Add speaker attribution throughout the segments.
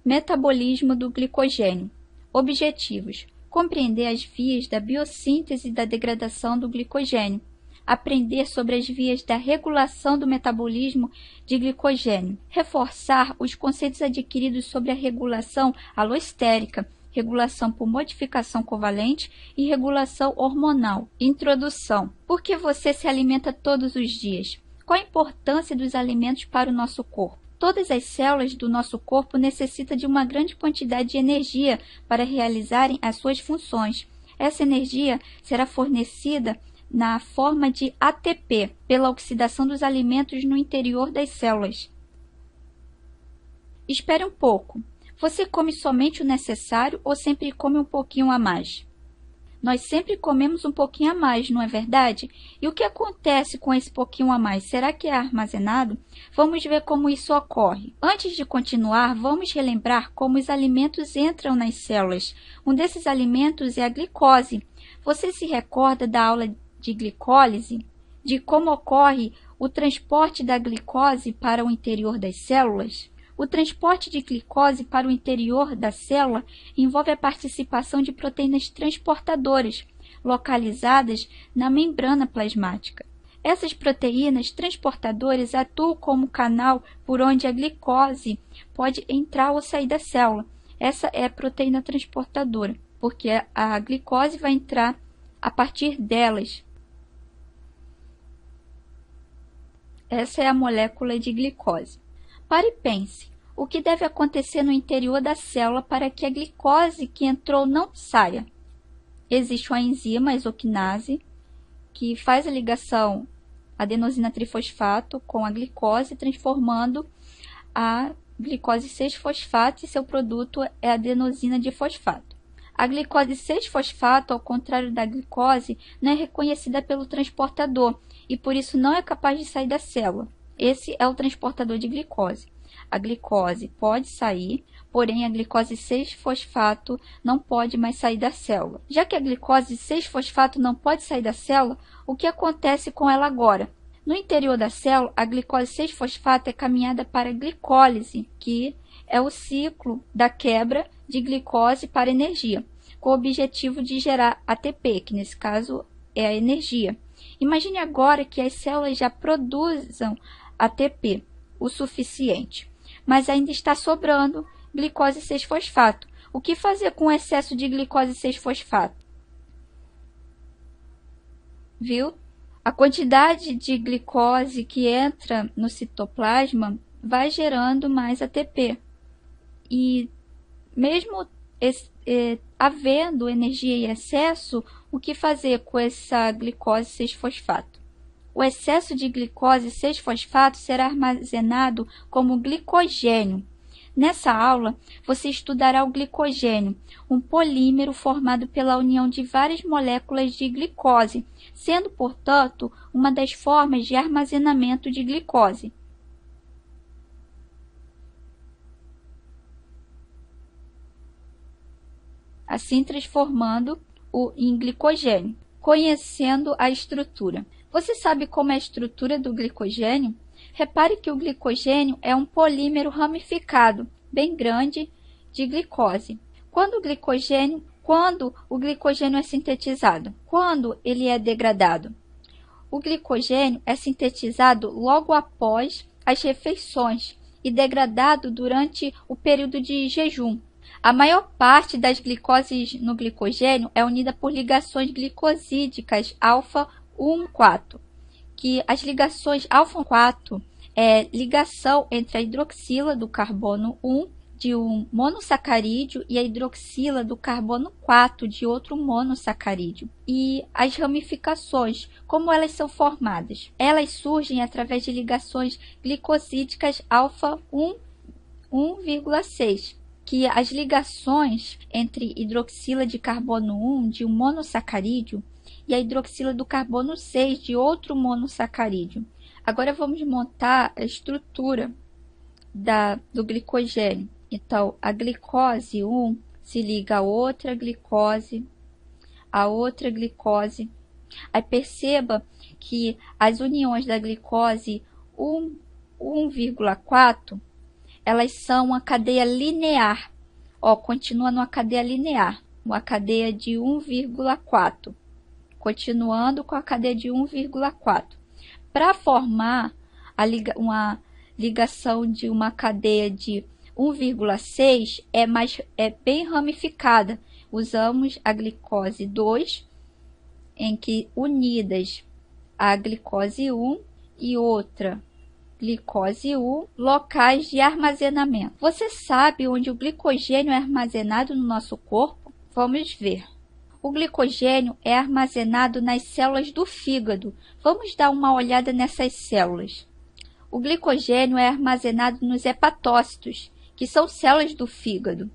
Speaker 1: Metabolismo do glicogênio. Objetivos: compreender as vias da biossíntese e da degradação do glicogênio, aprender sobre as vias da regulação do metabolismo de glicogênio, reforçar os conceitos adquiridos sobre a regulação alostérica, regulação por modificação covalente e regulação hormonal. Introdução: por que você se alimenta todos os dias? Qual a importância dos alimentos para o nosso corpo? Todas as células do nosso corpo necessitam de uma grande quantidade de energia para realizarem as suas funções. Essa energia será fornecida na forma de ATP, pela oxidação dos alimentos no interior das células. Espere um pouco. Você come somente o necessário ou sempre come um pouquinho a mais? Nós sempre comemos um pouquinho a mais, não é verdade? E o que acontece com esse pouquinho a mais? Será que é armazenado? Vamos ver como isso ocorre. Antes de continuar, vamos relembrar como os alimentos entram nas células. Um desses alimentos é a glicose. Você se recorda da aula de glicólise? De como ocorre o transporte da glicose para o interior das células? O transporte de glicose para o interior da célula envolve a participação de proteínas transportadoras, localizadas na membrana plasmática. Essas proteínas transportadoras atuam como canal por onde a glicose pode entrar ou sair da célula. Essa é a proteína transportadora, porque a glicose vai entrar a partir delas. Essa é a molécula de glicose. Pare e pense, o que deve acontecer no interior da célula para que a glicose que entrou não saia? Existe uma enzima, a exoquinase, que faz a ligação adenosina trifosfato com a glicose, transformando a glicose 6-fosfato e seu produto é a adenosina difosfato. A glicose 6-fosfato, ao contrário da glicose, não é reconhecida pelo transportador e por isso não é capaz de sair da célula. Esse é o transportador de glicose. A glicose pode sair, porém a glicose 6-fosfato não pode mais sair da célula. Já que a glicose 6-fosfato não pode sair da célula, o que acontece com ela agora? No interior da célula, a glicose 6-fosfato é caminhada para a glicólise, que é o ciclo da quebra de glicose para energia, com o objetivo de gerar ATP, que nesse caso é a energia. Imagine agora que as células já produzam ATP o suficiente, mas ainda está sobrando glicose 6-fosfato. O que fazer com o excesso de glicose 6-fosfato? Viu? A quantidade de glicose que entra no citoplasma vai gerando mais ATP. E mesmo havendo energia em excesso, o que fazer com essa glicose 6-fosfato? O excesso de glicose 6-fosfato será armazenado como glicogênio. Nessa aula, você estudará o glicogênio, um polímero formado pela união de várias moléculas de glicose, sendo, portanto, uma das formas de armazenamento de glicose. Assim transformando-o em glicogênio, conhecendo a estrutura. Você sabe como é a estrutura do glicogênio? Repare que o glicogênio é um polímero ramificado, bem grande, de glicose. Quando o glicogênio é sintetizado? Quando ele é degradado? O glicogênio é sintetizado logo após as refeições e degradado durante o período de jejum. A maior parte das glicoses no glicogênio é unida por ligações glicosídicas alfa-1,4, que as ligações alfa-1,4 é ligação entre a hidroxila do carbono 1 de um monossacarídeo e a hidroxila do carbono 4 de outro monossacarídeo. E as ramificações, como elas são formadas? Elas surgem através de ligações glicosídicas alfa-1,6, que as ligações entre hidroxila de carbono 1 de um monossacarídeo e a hidroxila do carbono 6 de outro monossacarídeo. Agora vamos montar a estrutura do glicogênio. Então, a glicose 1 se liga a outra glicose. Aí perceba que as uniões da glicose 1,4 elas são uma cadeia linear. Ó, continua numa cadeia linear, uma cadeia de 1,4. Continuando com a cadeia de 1,4. Para formar uma ligação de uma cadeia de 1,6 é bem ramificada. Usamos a glicose 2, em que unidas a glicose 1 e outra glicose 1, locais de armazenamento. Você sabe onde o glicogênio é armazenado no nosso corpo? Vamos ver. O glicogênio é armazenado nas células do fígado. Vamos dar uma olhada nessas células. O glicogênio é armazenado nos hepatócitos, que são células do fígado,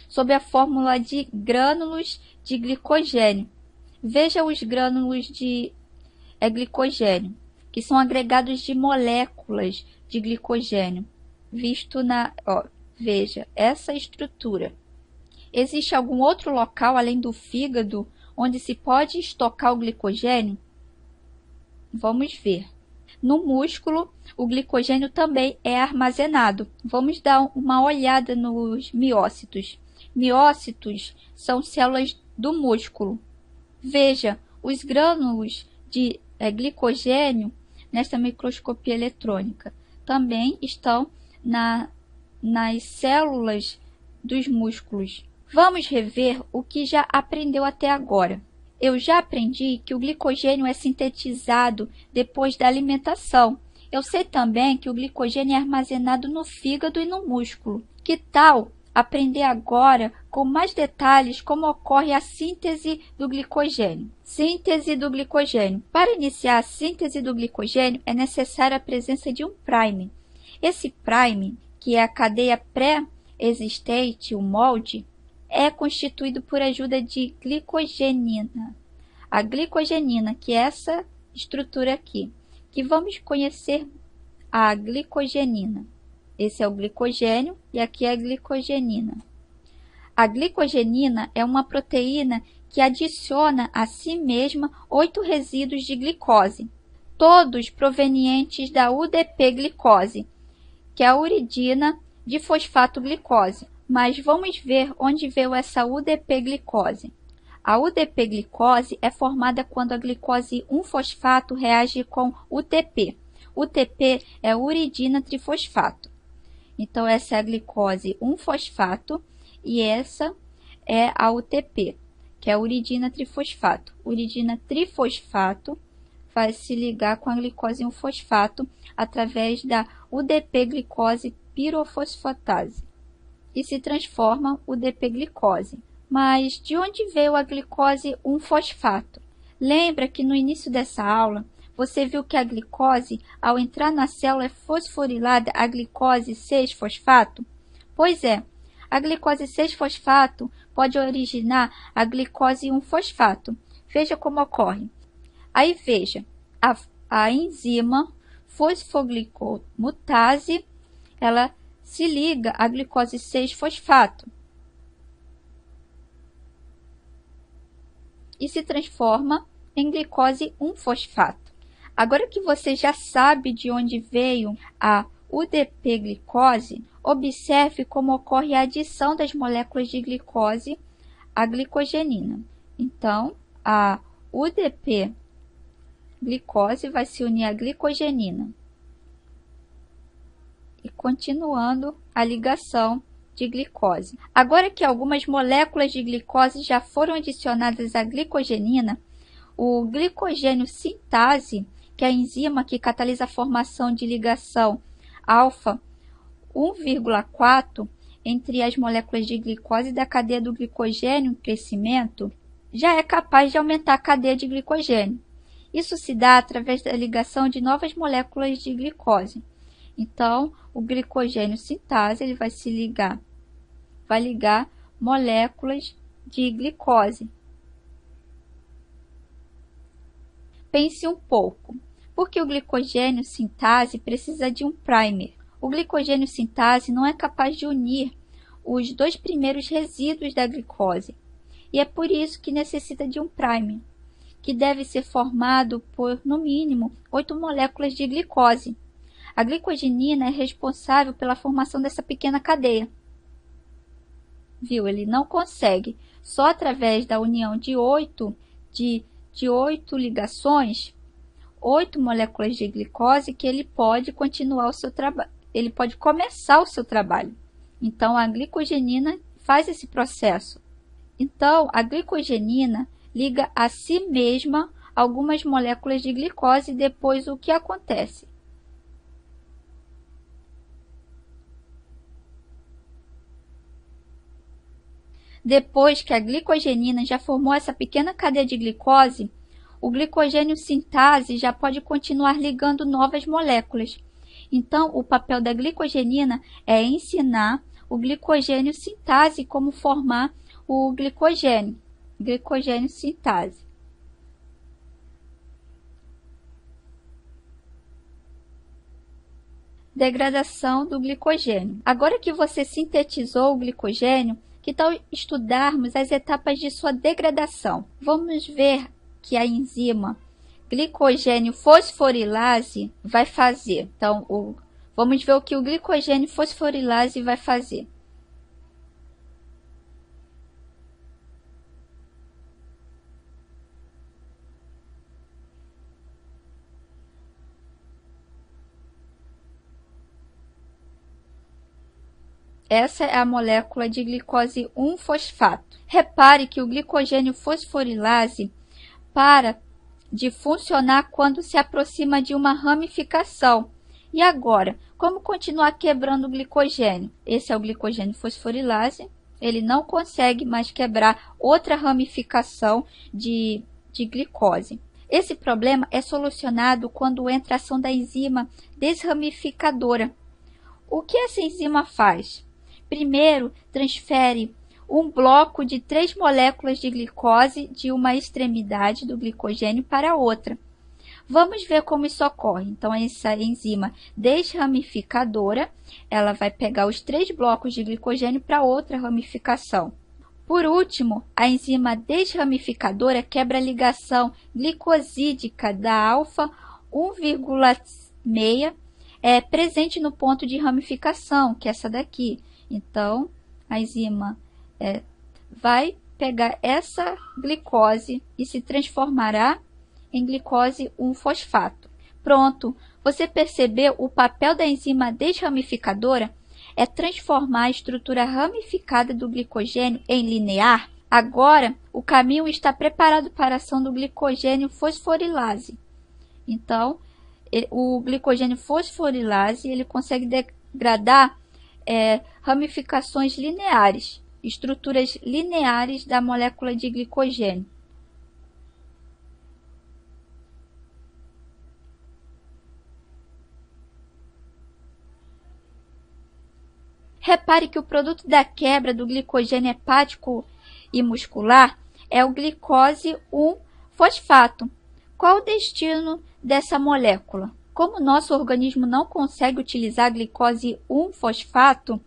Speaker 1: sob a fórmula de grânulos de glicogênio. Veja os grânulos de glicogênio, que são agregados de moléculas de glicogênio. Veja essa estrutura. Existe algum outro local além do fígado onde se pode estocar o glicogênio? Vamos ver. No músculo, o glicogênio também é armazenado. Vamos dar uma olhada nos miócitos. Miócitos são células do músculo. Veja, os grânulos de glicogênio, nesta microscopia eletrônica, também estão nas células dos músculos. Vamos rever o que já aprendeu até agora. Eu já aprendi que o glicogênio é sintetizado depois da alimentação. Eu sei também que o glicogênio é armazenado no fígado e no músculo. Que tal aprender agora com mais detalhes como ocorre a síntese do glicogênio? Síntese do glicogênio. Para iniciar a síntese do glicogênio é necessária a presença de um prime. Esse prime, que é a cadeia pré-existente, o molde, é constituído por ajuda de glicogenina. A glicogenina, que é essa estrutura aqui, que vamos conhecer a glicogenina. Esse é o glicogênio e aqui é a glicogenina. A glicogenina é uma proteína que adiciona a si mesma 8 resíduos de glicose, todos provenientes da UDP-glicose, que é a uridina de fosfato glicose. Mas vamos ver onde veio essa UDP-glicose. A UDP-glicose é formada quando a glicose 1-fosfato reage com UTP. UTP é uridina trifosfato. Então, essa é a glicose 1-fosfato e essa é a UTP, que é a uridina trifosfato. Uridina trifosfato vai se ligar com a glicose 1-fosfato através da UDP-glicose pirofosfatase e se transforma UDP-glicose. Mas de onde veio a glicose 1-fosfato? Lembra que no início dessa aula você viu que a glicose, ao entrar na célula, é fosforilada a glicose 6-fosfato? Pois é, a glicose 6-fosfato pode originar a glicose 1-fosfato. Veja como ocorre. Aí veja, a enzima fosfoglicomutase, ela se liga à glicose 6-fosfato e se transforma em glicose 1-fosfato. Agora que você já sabe de onde veio a UDP-glicose, observe como ocorre a adição das moléculas de glicose à glicogenina. Então, a UDP-glicose vai se unir à glicogenina. E continuando a ligação de glicose. Agora que algumas moléculas de glicose já foram adicionadas à glicogenina, o glicogênio sintase, que é a enzima que catalisa a formação de ligação alfa 1,4 entre as moléculas de glicose da cadeia do glicogênio em crescimento, já é capaz de aumentar a cadeia de glicogênio. Isso se dá através da ligação de novas moléculas de glicose. Então, o glicogênio sintase ele vai ligar moléculas de glicose. Pense um pouco. Por que o glicogênio sintase precisa de um primer? O glicogênio sintase não é capaz de unir os 2 primeiros resíduos da glicose, e é por isso que necessita de um primer, que deve ser formado por, no mínimo, 8 moléculas de glicose. A glicogenina é responsável pela formação dessa pequena cadeia. Viu? Ele não consegue. Só através da união de 8 ligações, 8 moléculas de glicose, que ele pode continuar o seu trabalho. Ele pode começar o seu trabalho. Então, a glicogenina faz esse processo. Então, a glicogenina liga a si mesma algumas moléculas de glicose e depois o que acontece? Depois que a glicogenina já formou essa pequena cadeia de glicose, o glicogênio sintase já pode continuar ligando novas moléculas. Então, o papel da glicogenina é ensinar o glicogênio sintase como formar o glicogênio sintase. Degradação do glicogênio. Agora que você sintetizou o glicogênio, que tal estudarmos as etapas de sua degradação? Vamos ver que a enzima glicogênio fosforilase vai fazer. Então, vamos ver o que o glicogênio fosforilase vai fazer. Essa é a molécula de glicose 1-fosfato. Repare que o glicogênio fosforilase para de funcionar quando se aproxima de uma ramificação. E agora, como continuar quebrando o glicogênio? Esse é o glicogênio fosforilase. Ele não consegue mais quebrar outra ramificação de glicose. Esse problema é solucionado quando entra a ação da enzima desramificadora. O que essa enzima faz? Primeiro, transfere um bloco de 3 moléculas de glicose de uma extremidade do glicogênio para outra. Vamos ver como isso ocorre. Então, essa enzima desramificadora, ela vai pegar os 3 blocos de glicogênio para outra ramificação. Por último, a enzima desramificadora quebra a ligação glicosídica da alfa 1,6 presente no ponto de ramificação, que é essa daqui. Então, a enzima vai pegar essa glicose e se transformará em glicose 1-fosfato. Pronto! Você percebeu o papel da enzima desramificadora? É transformar a estrutura ramificada do glicogênio em linear. Agora, o caminho está preparado para a ação do glicogênio fosforilase. Então, o glicogênio fosforilase ele consegue degradar ramificações lineares, estruturas lineares da molécula de glicogênio. Repare que o produto da quebra do glicogênio hepático e muscular é o glicose 1-fosfato. Qual o destino dessa molécula? Como o nosso organismo não consegue utilizar a glicose 1-fosfato,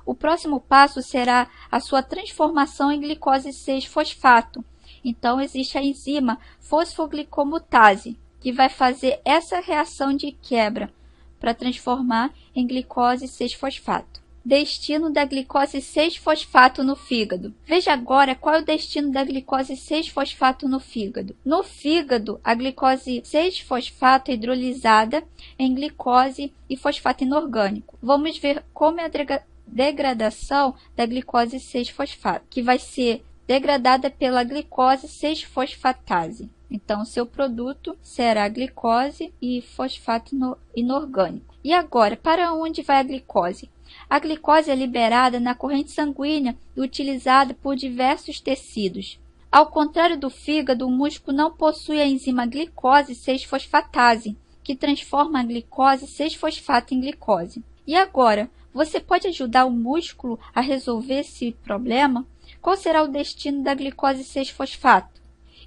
Speaker 1: o próximo passo será a sua transformação em glicose 6-fosfato. Então, existe a enzima fosfoglicomutase, que vai fazer essa reação de quebra para transformar em glicose 6-fosfato. Destino da glicose 6-fosfato no fígado. Veja agora qual é o destino da glicose 6-fosfato no fígado. No fígado, a glicose 6-fosfato é hidrolisada em glicose e fosfato inorgânico. Vamos ver como é a degradação da glicose 6-fosfato, que vai ser degradada pela glicose 6-fosfatase. Então, seu produto será glicose e fosfato inorgânico. E agora, para onde vai a glicose? A glicose é liberada na corrente sanguínea e utilizada por diversos tecidos. Ao contrário do fígado, o músculo não possui a enzima glicose 6-fosfatase, que transforma a glicose 6-fosfato em glicose. E agora, você pode ajudar o músculo a resolver esse problema? Qual será o destino da glicose 6-fosfato?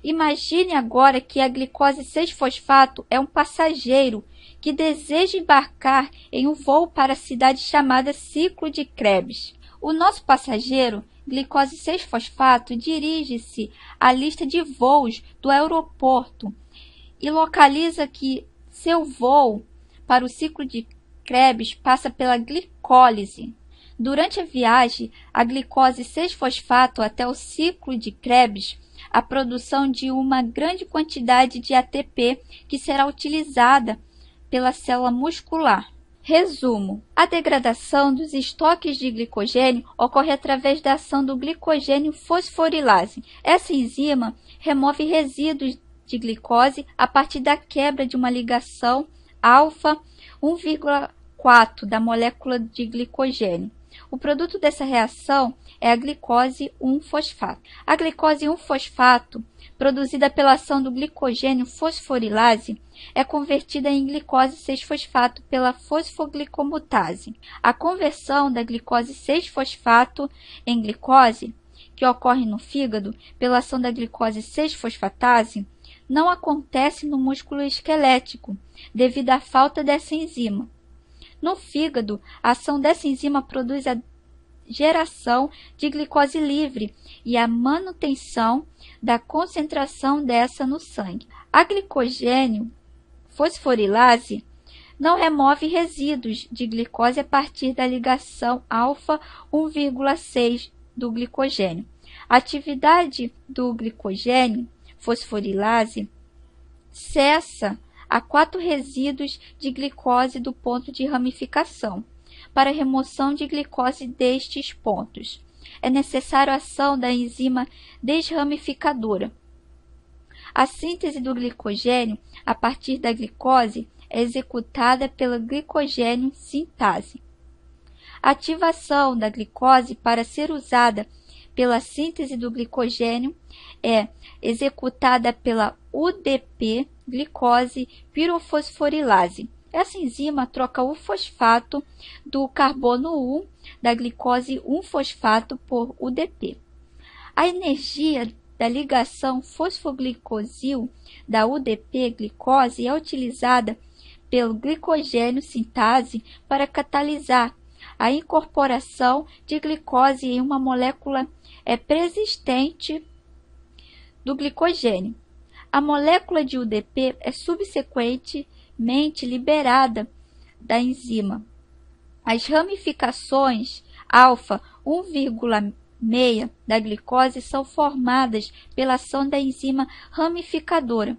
Speaker 1: Imagine agora que a glicose 6-fosfato é um passageiro que deseja embarcar em um voo para a cidade chamada Ciclo de Krebs. O nosso passageiro, glicose 6-fosfato, dirige-se à lista de voos do aeroporto e localiza que seu voo para o Ciclo de Krebs passa pela glicólise. Durante a viagem, a glicose 6-fosfato até o ciclo de Krebs, a produção de uma grande quantidade de ATP que será utilizada pela célula muscular. Resumo: a degradação dos estoques de glicogênio ocorre através da ação do glicogênio fosforilase. Essa enzima remove resíduos de glicose a partir da quebra de uma ligação alfa 1,4 da molécula de glicogênio. O produto dessa reação é a glicose 1-fosfato. A glicose 1-fosfato, produzida pela ação do glicogênio fosforilase, é convertida em glicose 6-fosfato pela fosfoglicomutase. A conversão da glicose 6-fosfato em glicose, que ocorre no fígado pela ação da glicose 6-fosfatase, não acontece no músculo esquelético, devido à falta dessa enzima. No fígado, a ação dessa enzima produz a geração de glicose livre e a manutenção da concentração dessa no sangue. A glicogênio fosforilase não remove resíduos de glicose a partir da ligação alfa 1,6 do glicogênio. A atividade do glicogênio fosforilase cessa a 4 resíduos de glicose do ponto de ramificação. Para a remoção de glicose destes pontos, é necessária a ação da enzima desramificadora. A síntese do glicogênio a partir da glicose é executada pela glicogênio sintase. A ativação da glicose para ser usada pela síntese do glicogênio é executada pela UDP glicose pirofosforilase. Essa enzima troca o fosfato do carbono 1 da glicose 1-fosfato por UDP. A energia da ligação fosfoglicosil da UDP-glicose é utilizada pelo glicogênio sintase para catalisar a incorporação de glicose em uma molécula persistente do glicogênio. A molécula de UDP é subsequentemente liberada da enzima. As ramificações alfa 1,6 da glicose são formadas pela ação da enzima ramificadora.